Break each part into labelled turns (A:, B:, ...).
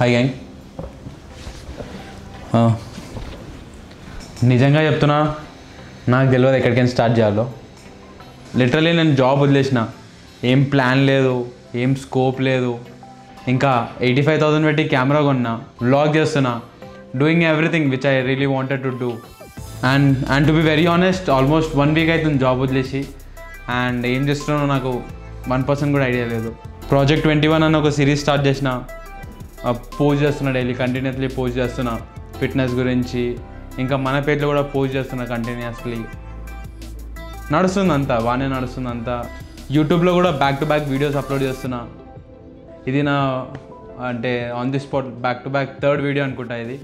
A: Hi gang, నిజంగా చెప్తున్నా, నాకు తెలియదు ఎక్కడికైనా స్టార్ట్ చేయాలో. లిటరలీ నేను జాబ్ వదిలేసిన, ఏం ప్లాన్ లేదు, ఏం స్కోప్ లేదు. ఇంకా 85,000 పెట్టి కెమెరా కొన్నా, వ్లాగ్ చేస్తున్నా, doing everything which I really wanted to do. And to be very honest, almost 1 week అవుతుంది జాబ్ వదిలేసి. అండ్ ఏం చేస్తున్నానో నాకు 1% కూడా ఐడియా లేదు. ప్రాజెక్ట్ 21 అని ఒక సిరీస్ స్టార్ట్ చేసిన, పోస్ట్ చేస్తున్నా, డైలీ కంటిన్యూస్లీ పోస్ట్ చేస్తున్నా ఫిట్నెస్ గురించి. ఇంకా మన పేజ్లో కూడా పోస్ట్ చేస్తున్నా కంటిన్యూస్లీ. నడుస్తుంది అంతా బాగానే నడుస్తుంది అంతా. యూట్యూబ్లో కూడా back to back videos upload చేస్తున్నా. ఇది నా అంటే on the spot back to back 3rd video అనుకుంటా ఇది.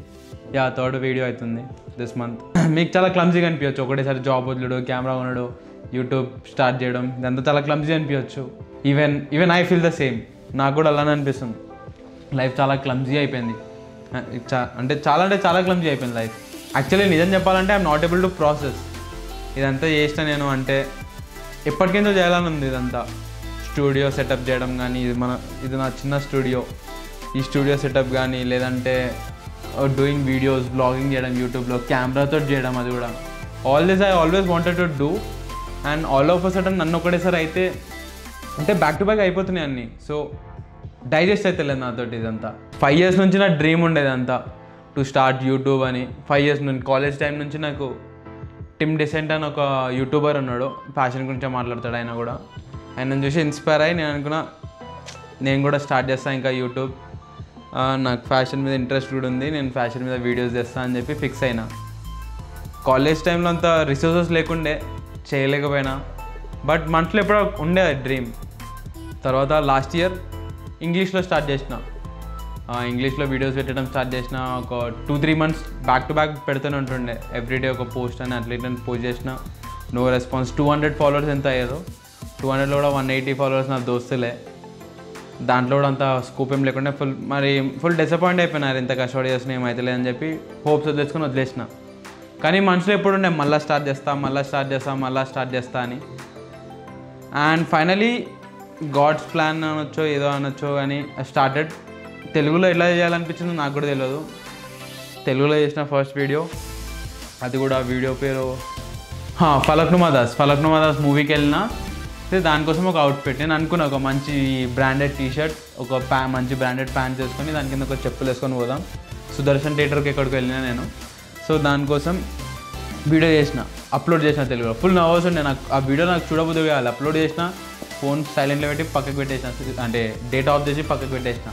A: 3rd వీడియో అవుతుంది దిస్ మంత్. మీకు చాలా క్లమ్జీగా అనిపించచ్చు, ఒకటేసారి జాబ్ వదలడు, కెమెరా కొనడు, యూట్యూబ్ స్టార్ట్ చేయడం, ఇదంతా చాలా క్లమ్జీ అనిపించచ్చు. Even I feel the same. నాకు కూడా అలానే అనిపిస్తుంది. లైఫ్ చాలా క్లమ్జీ అయిపోయింది. అంటే చాలా క్లమ్జీ అయిపోయింది లైఫ్. యాక్చువల్లీ నిజం చెప్పాలంటే I'm not able to process. ఇదంతా చేసిన నేను అంటే ఎప్పటికిందో చేయాలని ఉంది. ఇదంతా స్టూడియో సెటప్ చేయడం కానీ, ఇది నా చిన్న స్టూడియో. ఈ స్టూడియో సెటప్ కానీ, లేదంటే డూయింగ్ వీడియోస్, బ్లాగింగ్ చేయడం యూట్యూబ్లో, కెమెరాతో చేయడం, అది కూడా all this I always wanted to do. And all of a sudden నన్ను ఒకటేసారి అయితే అంటే బ్యాక్ టు బ్యాక్ అయిపోతున్నాయి అన్నీ. సో డైజెస్ట్ అయితే లేదు నాతోటి ఇదంతా. 5 years నుంచి నా డ్రీమ్ ఉండేది అంతా టు స్టార్ట్ యూట్యూబ్ అని. 5 years నుంచి, కాలేజ్ టైం నుంచి నాకు టిమ్ డిసెంట్ అని ఒక యూట్యూబర్ ఉన్నాడు, ఫ్యాషన్ గురించి మాట్లాడతాడు. ఆయన కూడా, ఆయన చూసి ఇన్స్పైర్ అయ్యి నేను అనుకున్నా నేను కూడా స్టార్ట్ చేస్తాను ఇంకా యూట్యూబ్. నాకు ఫ్యాషన్ మీద ఇంట్రెస్ట్ కూడా ఉంది, నేను ఫ్యాషన్ మీద వీడియోస్ చేస్తాను అని చెప్పి ఫిక్స్ అయినా. కాలేజ్ టైంలో అంత రిసోర్సెస్ లేకుండే, చేయలేకపోయినా. బట్ మనసులో ఎప్పుడో ఉండే డ్రీమ్. తర్వాత లాస్ట్ ఇయర్ ఇంగ్లీష్లో స్టార్ట్ చేసిన. ఇంగ్లీష్లో వీడియోస్ పెట్టడం స్టార్ట్ చేసిన. ఒక 2-3 months బ్యాక్ టు బ్యాక్ పెడుతూనే ఉంటుండే, ఎవ్రీడే ఒక పోస్ట్ అని అట్లా పోస్ట్ చేసిన. No response. 200 followers ఎంత అయ్యారో, 200లో కూడా 180 followers నా దోస్తులే. దాంట్లో కూడా అంత స్కోప్ ఏం లేకుండా ఫుల్ డిసప్పాయింట్ అయిపోయినారు. ఇంత కష్టపడి చేసిన ఏమైతే లేదని చెప్పి హోప్స్ వదిలేసుకొని వదిలేసిన. కానీ మనసులో ఎప్పుడు ఉండే మళ్ళీ స్టార్ట్ చేస్తా అని. అండ్ ఫైనలీ గాడ్స్ ప్లాన్ అనొచ్చో ఏదో అనొచ్చో కానీ స్టార్టెడ్. తెలుగులో ఎలా చేయాలనిపించిందో నాకు కూడా తెలియదు. తెలుగులో చేసిన ఫస్ట్ వీడియో, అది కూడా వీడియో పేరు ఫలక్నుమా దాస్ మూవీకి వెళ్ళిన. దానికోసం ఒక అవుట్ఫిట్ నేను అనుకున్నా, ఒక మంచి బ్రాండెడ్ టీషర్ట్, ఒక మంచి బ్రాండెడ్ ప్యాంట్ వేసుకొని దాని కింద ఒక చెప్పులు వేసుకొని పోదాం. సుదర్శన్ థియేటర్కి ఎక్కడికి వెళ్ళినా నేను. సో దానికోసం వీడియో చేసిన, అప్లోడ్ చేసిన తెలుగులో. ఫుల్ నర్వస్ ఉండే నాకు. ఆ వీడియో నాకు చూడబుద్ధి కావాలి. అప్లోడ్ చేసిన, ఫోన్ సైలెంట్లో పెట్టి పక్కకు పెట్టేసిన, అంటే డేటా ఆఫ్ చేసి పక్కకు పెట్టేసిన.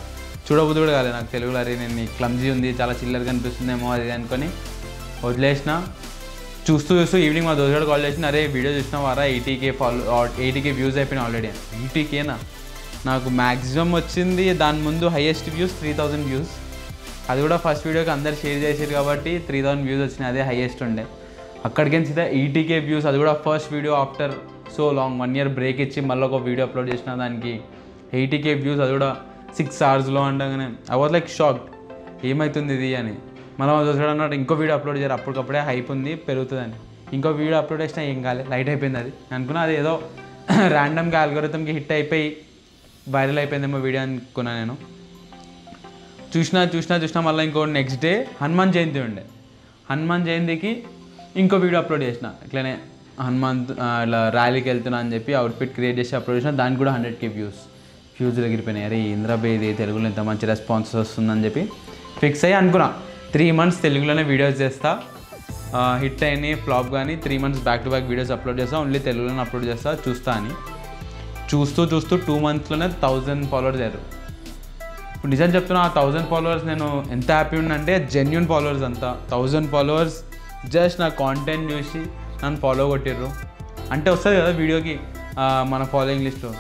A: చూడబుద్ధి కూడా కాలేదు నాకు తెలుగులో. అరే నేను క్లమ్జీ ఉంది, చాలా చిల్లరగా కనిపిస్తుందేమో అది అనుకొని వదిలేసిన. చూస్తూ ఈవినింగ్ మా దోస్తుగాడు కాల్ చేసిన, అరే వీడియో చూసినావారా, 80K వ్యూస్ అయిపోయినాయి ఆల్రెడీ. 80Kనా? నాకు మ్యాక్సిమం వచ్చింది దాని ముందు హైయెస్ట్ వ్యూస్ 3,000 వ్యూస్. అది కూడా ఫస్ట్ వీడియోకి అందరు షేర్ చేసారు కాబట్టి 3,000 వ్యూస్ వచ్చినాయి, అదే హైయెస్ట్ ఉండే. అక్కడికి సీదా 80K వ్యూస్. అది కూడా first video after so long 1 year break ఇచ్చి మళ్ళీ ఒక వీడియో అప్లోడ్ చేసిన, దానికి 80K వ్యూస్. అది కూడా 6 hours అంటగానే ఐ వాజ్ లైక్ షాక్డ్, ఏమవుతుంది ఇది అని. మళ్ళీ చూసాడు అన్నట్టు ఇంకో వీడియో అప్లోడ్ చేయాలి, అప్పటికప్పుడే హైప్ ఉంది పెరుగుతుందని. ఇంకో వీడియో అప్లోడ్ చేసినా ఏం కాలేదు, లైట్ అయిపోయింది. అది అనుకున్నా అది ఏదో ర్యాండమ్గా అల్గోరిథంకి హిట్ అయిపోయి వైరల్ అయిపోయిందేమో వీడియో అనుకున్నా నేను. చూసినా మళ్ళీ ఇంకో నెక్స్ట్ డే హనుమాన్ జయంతి ఉండే. హనుమాన్ జయంతికి ఇంకో వీడియో అప్లోడ్ చేసిన. ఇట్లనే ఇలా ర్యాలీకి వెళ్తున్నా అని చెప్పి అవుట్ఫిట్ క్రియేట్ చేసి అప్లోడ్ చేసిన. దానికి కూడా 100K వ్యూస్ ఎగిరిపోయినాయి. అరే ఇంద్రబేది తెలుగులో ఎంత మంచి రెస్పాన్స్ వస్తుందని చెప్పి ఫిక్స్ అయ్యి అనుకున్నా 3 months తెలుగులోనే వీడియోస్ చేస్తా. హిట్ అయినాయి, ఫ్లాప్ కానీ 3 months back to back videos upload చేస్తా, ఓన్లీ తెలుగులోనే అప్లోడ్ చేస్తా చూస్తా అని. చూస్తూ 2 monthsలోనే 1000 followers అయ్యారు. ఇప్పుడు నిజం చెప్తున్నా, ఆ 1000 followers నేను ఎంత హ్యాపీ ఉన్నానంటే జెన్యూన్ ఫాలోవర్స్ అంతా. 1000 followers జస్ట్ నా కాంటెంట్ చూసి నన్ను ఫాలో కొట్టిర్రు. అంటే వస్తుంది కదా వీడియోకి మన ఫాలోయింగ్ లిస్ట్లో,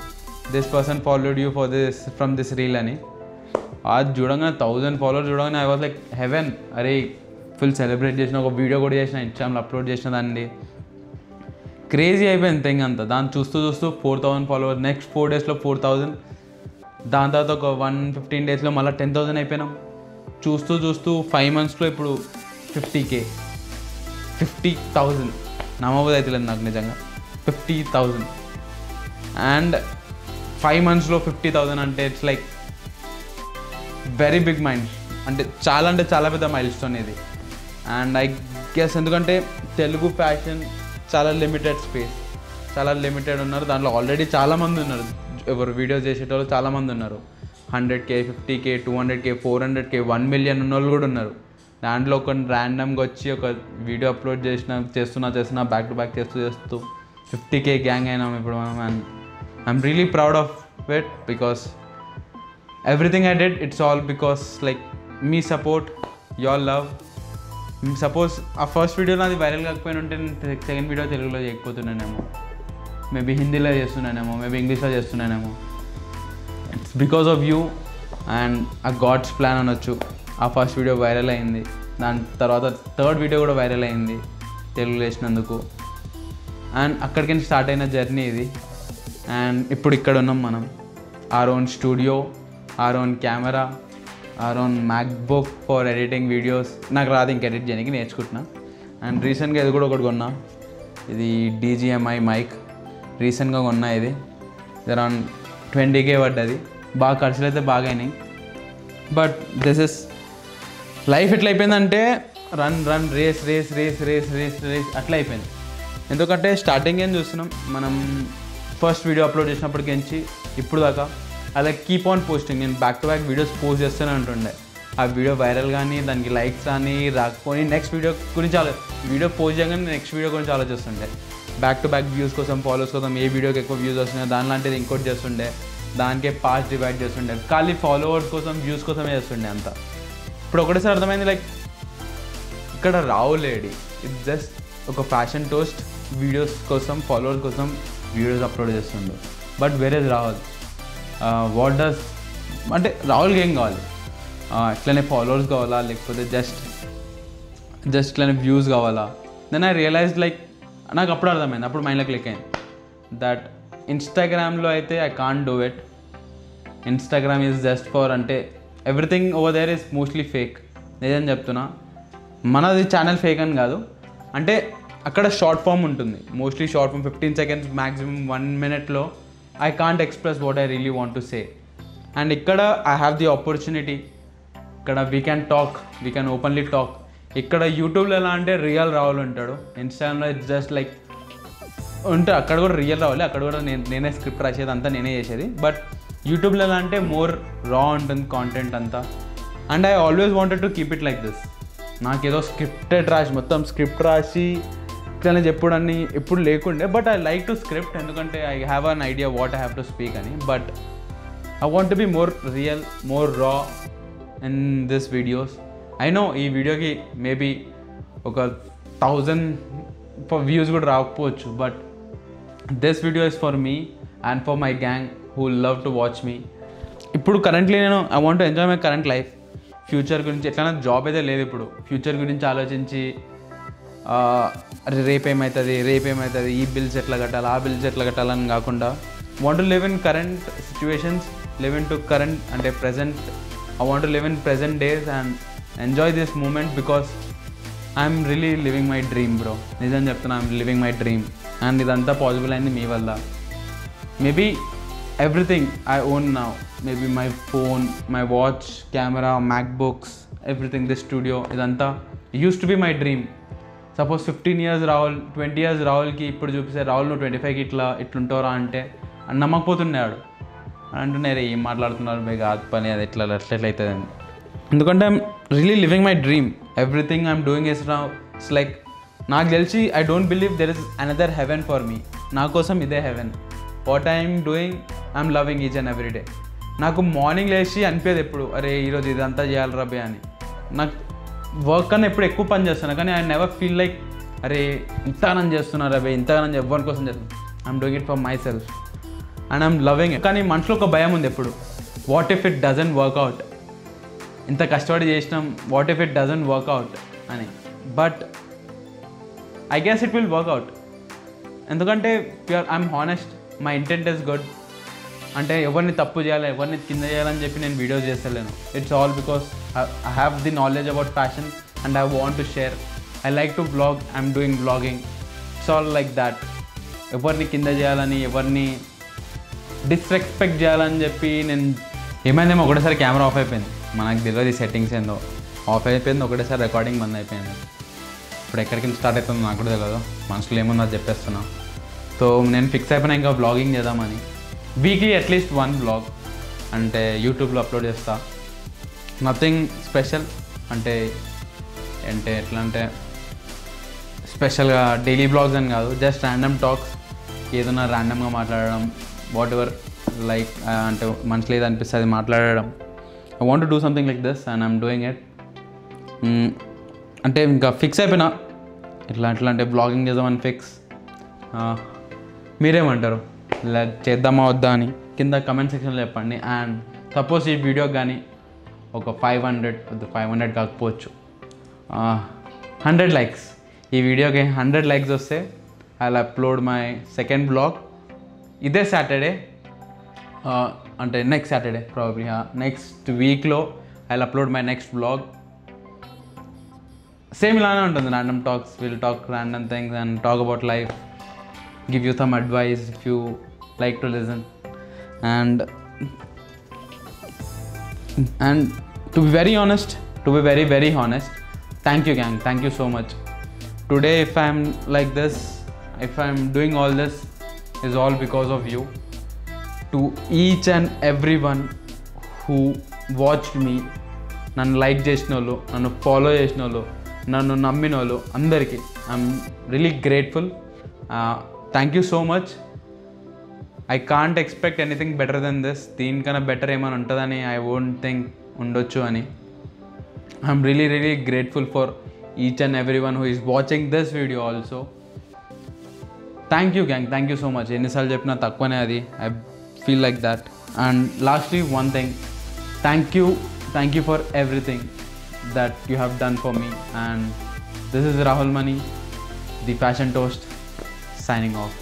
A: this person followed you from this reel అని. అది చూడంగానే 1000 followers చూడగానే ఐ వాజ్ లైక్ హెవెన్. అరే ఫుల్ సెలబ్రేట్ చేసిన, ఒక వీడియో కూడా చేసిన, ఇన్స్టాగ్రామ్లో అప్లోడ్ చేసిన. దాన్ని క్రేజీ అయిపోయింది థింగ్ అంతా. దాన్ని చూస్తూ 4,000 followers. నెక్స్ట్ 4 daysలో 4,000. దాని తర్వాత ఒక 115 daysలో మళ్ళీ 10,000 అయిపోయినాం. చూస్తూ 5 monthsలో ఇప్పుడు 50,000. నమ్మబోదు అయితే లేదు నాకు నిజంగా. 50,000 అండ్ 5 monthsలో 50,000 అంటే it's like very big mind, అంటే చాలా పెద్ద మైల్ స్టోన్ ఇది. అండ్ ఐ గెస్ ఎందుకంటే తెలుగు ఫ్యాషన్ చాలా లిమిటెడ్ స్పేస్, చాలా లిమిటెడ్ ఉన్నారు. దాంట్లో ఆల్రెడీ చాలామంది ఉన్నారు, ఎవరు వీడియోస్ చేసేటోళ్ళు చాలామంది ఉన్నారు. 100K 50K 200K 400K 1 million ఉన్న వాళ్ళు కూడా ఉన్నారు. దాంట్లో ఒక ర్యాండమ్గా వచ్చి ఒక వీడియో అప్లోడ్ చేస్తున్నా బ్యాక్ టు బ్యాక్ చేస్తూ 50K గ్యాంగ్ అయినాం ఇప్పుడు మనం. And I'm really proud of it because everything I did it's all because like me support, your love. Suppose ఆ ఫస్ట్ వీడియోలో అది వైరల్ కాకపోయినా ఉంటే నేను సెకండ్ వీడియో తెలుగులో చేయకపోతున్నానేమో, మేబీ హిందీలో చేస్తున్నానేమో, మేబీ ఇంగ్లీష్లో చేస్తున్నానేమో. It's because of you and uh God's plan అనొచ్చు. ఆ ఫస్ట్ వీడియో వైరల్ అయింది, దాని తర్వాత థర్డ్ వీడియో కూడా వైరల్ అయింది తెలుగులో వేసినందుకు. అండ్ అక్కడికి స్టార్ట్ అయిన జర్నీ ఇది. అండ్ ఇప్పుడు ఇక్కడ ఉన్నాం మనం, our own studio, our own camera, our own MacBook for editing videos. నాకు రాదు ఇంక ఎడిట్ చేయడానికి, నేర్చుకుంటున్నా. అండ్ రీసెంట్గా ఇది కూడా ఒకటి కొన్నా, ఇది DJI మైక్ రీసెంట్గా కొన్నా. ఇది అరౌండ్ 20K పడ్డది. బాగా ఖర్చులు అయితే బాగా అయినాయి. But this is life. ఎట్లా అయిపోయిందంటే రన్ రేస్ అట్లా అయిపోయింది. ఎందుకంటే స్టార్టింగ్ ఏం చూస్తున్నాం మనం, ఫస్ట్ వీడియో అప్లోడ్ చేసినప్పటికించి ఇప్పుడు దాకా అలా కీప్ ఆన్ పోస్టింగ్. నేను back to back videos post చేస్తూనే ఉంటుండే. ఆ వీడియో వైరల్ కానీ దానికి లైక్స్ కానీ రాకపోయి నెక్స్ట్ వీడియో గురించి వీడియో పోస్ట్ చేయగానే నెక్స్ట్ వీడియో గురించి ఆలోచిస్తుండే. బ్యాక్ టు బ్యాక్ వ్యూస్ కోసం, ఫాలోవర్స్ కోసం, ఏ వీడియోకి ఎక్కువ వ్యూస్ వస్తున్నాయి దానిలాంటిది ఇంకోటి చేస్తుండే. దానికే పార్ట్ డివైడ్ చేస్తుండే. ఖాళీ ఫాలోవర్స్ కోసం, వ్యూస్ కోసమే చేస్తుండే అంతా. ఇప్పుడు ఒకటేసారి అర్థమైంది లైక్ ఇక్కడ రావులేడి, ఇట్స్ జస్ట్ ఒక ఫ్యాషన్ టోస్ట్ వీడియోస్ కోసం, ఫాలోవర్స్ కోసం వీడియోస్ అప్లోడ్ చేస్తుండే. బట్ వేరేది రాహుల్ వాట్ డస్ అంటే రాహుల్కి ఏం కావాలి? ఇట్లనే ఫాలోవర్స్ కావాలా, లేకపోతే జస్ట్ ఇట్లనే వ్యూస్ కావాలా? దెన్ ఐ రియలైజ్ లైక్ నాకు అప్పుడు అర్థమైంది, అప్పుడు మైండ్లో క్లిక్ అయింది దట్ ఇన్స్టాగ్రామ్లో అయితే I can't do it. Instagram is just for అంటే everything over there is mostly fake. నిజం చెప్తున్నా, మనది ఛానల్ ఫేక్ అని కాదు, అంటే అక్కడ షార్ట్ ఫామ్ ఉంటుంది, mostly short form 15 seconds maximum 1 minute I can't express what I really want to say. And ఇక్కడ ఐ హ్యావ్ ది ఆపర్చునిటీ, ఇక్కడ we can talk, we can openly talk. ఇక్కడ యూట్యూబ్లో ఎలా అంటే రియల్ రాహుల్ ఉంటాడు, ఇన్స్టాగ్రామ్లో ఇట్స్ జస్ట్ లైక్ ఉంటే అక్కడ కూడా రియల్ రావాలి, అక్కడ కూడా నేనే స్క్రిప్ట్ రాసేది అంతా నేనే చేసేది. బట్ యూట్యూబ్లో ఎలా అంటే మోర్ రా ఉంటుంది కాంటెంట్ అంతా. And I always wanted to keep it like this. నాకేదో మొత్తం స్క్రిప్ట్ రాసి ఇట్లనే చెప్పుడని ఎప్పుడు లేకుండే. But I like to script, ఎందుకంటే I have an idea what I have to speak అని. But I want to be more real, more raw in this videos. I know ఈ వీడియోకి మేబీ ఒక 1000 వ్యూస్ కూడా రాకపోవచ్చు. But this video is for me and for my gang who love to watch మీ. ఇప్పుడు currently నేను I want to enjoy my current life. Future గురించి ఎట్లైనా job అయితే లేదు ఇప్పుడు. ఫ్యూచర్ గురించి ఆలోచించి రేపేమవుతుంది, ఈ బిల్స్ ఎట్లా కట్టాలి, ఆ బిల్స్ ఎట్లా కట్టాలని కాకుండా want to live in current situations, live in to current అంటే present. I want to live in present days and enjoy this moment because I'm really living my dream bro. నిజం చెప్తున్నా, I'm living my dream. And ఇదంతా possible అయింది మీ వల్ల. Maybe everything I own now, maybe my phone, my watch, camera, MacBooks, everything, this studio, idantha used to be my dream. Suppose 15 years Rahul, 20 years Rahul ki ippudu chupise Rahul nu 25 ki itluntora ante నమ్మకపోతున్నాడు అంటున్నారు, ఏం మాట్లాడుతున్నారు బే కాదు పని, అది ఎట్లా అవుతుంది అని. ఎందుకంటే I'm really living my dream. Everything I'm doing is now it's like నాకు తెలిసి I don't believe there is another heaven for me. నా కోసం ఇదే heaven. What I'm doing I'm loving each and every day. నాకు morning లేచి అనిపేది ఎప్పుడు, అరే ఈరోజు ఇదంతా చేయాలి రబే అని. నాకు వర్క్ కన్నా ఎప్పుడు ఎక్కువ పని చేస్తాను, కానీ ఐ నెవర్ ఫీల్ లైక్ అరే ఇంతగానం చేస్తున్నారు రబే, ఇంతగానం ఎవరి కోసం చేస్తున్నాను. I'm doing it for myself and I'm loving it. కానీ మనసులో ఒక భయం ఉంది ఎప్పుడు, what if it doesn't work out. ఇంత కష్టపడి చేసినాం, what if it doesn't work out అని. But I guess it will work out. ఎందుకంటే I'm honest, my intent is good. అంటే ఎవరిని తప్పు చేయాలి, ఎవరిని కింద చేయాలని చెప్పి నేను వీడియోస్ చేస్తలేను. It's all because I have the knowledge about fashion and I want to share. I like to blog, I'm doing blogging. It's all like that. ఎవరిని కింద చేయాలని, ఎవరిని డిస్రెస్పెక్ట్ చేయాలని చెప్పి నేను ఏమైందేమో ఒకటేసారి కెమెరా ఆఫ్ అయిపోయింది. మనకు తెలియదు ఈ సెట్టింగ్స్ ఏందో. ఆఫ్ అయిపోయింది, ఒకటేసారి రికార్డింగ్ బంద్ అయిపోయింది. ఇప్పుడు ఎక్కడికి స్టార్ట్ అవుతుందో నాకు కూడా తెలియదు, మనసులో ఏముందో అది చెప్పేస్తున్నా. సో నేను ఫిక్స్ అయిపోయినా ఇంకా వ్లాగింగ్ చేద్దామని. వీక్లీ అట్లీస్ట్ 1 వ్లాగ్ అంటే యూట్యూబ్లో అప్లోడ్ చేస్తా. నథింగ్ స్పెషల్, అంటే ఎట్లా అంటే స్పెషల్గా డైలీ బ్లాగ్స్ అని కాదు, జస్ట్ ర్యాండమ్ టాక్స్, ఏదైనా ర్యాండమ్గా మాట్లాడడం, వాట్ ఎవర్ లైక్ అంటే మనసులో ఏది అనిపిస్తే అది మాట్లాడడం. I want to do something like this and I'm doing it. అంటే ఇంకా ఫిక్స్ అయిపోయినా ఎట్లా అంటే బ్లాగింగ్ చేద్దామని ఫిక్స్. మీరేమంటారు, ఇలా చేద్దామా వద్దా అని కింద కమెంట్ సెక్షన్లో చెప్పండి. అండ్ సపోజ్ ఈ వీడియోకి కానీ ఒక 500 కాకపోవచ్చు 100 లైక్స్, ఈ వీడియోకి 100 లైక్స్ వస్తే I will upload my second blog ఇదే సాటర్డే, అంటే నెక్స్ట్ సాటర్డే ప్రాబబ్లీ నెక్స్ట్ వీక్లో I will upload my next blog. Same ఇలానే ఉంటుంది, random talks, will talk random things and talk about life, give you some advice if you like to listen. And to be very honest, very honest, thank you gang, thank you so much. Today if I'm like this, if I'm doing all this, is all because of you. To each and everyone who watched me, నన్ను like చేసిన వాళ్ళు, నన్ను follow చేసిన వాళ్ళు, నన్ను నమ్మిన వాళ్ళు అందరికీ I'm really grateful. Thank you so much. I can't expect anything better then this. దీనికన్నా బెటర్ ఏమైనా ఉంటుందని ఐ వోంట్ థింక్ ఉండొచ్చు అని. I'm really grateful for each and every one who is watching this video also. Thank you gang, thank you so much. ఎన్నిసార్లు చెప్పినా తక్కువనే అది, I feel like that. And lastly one thing, thank you for everything that you have done for me. And this is Rahul Mani, the Fashion Toast, signing off.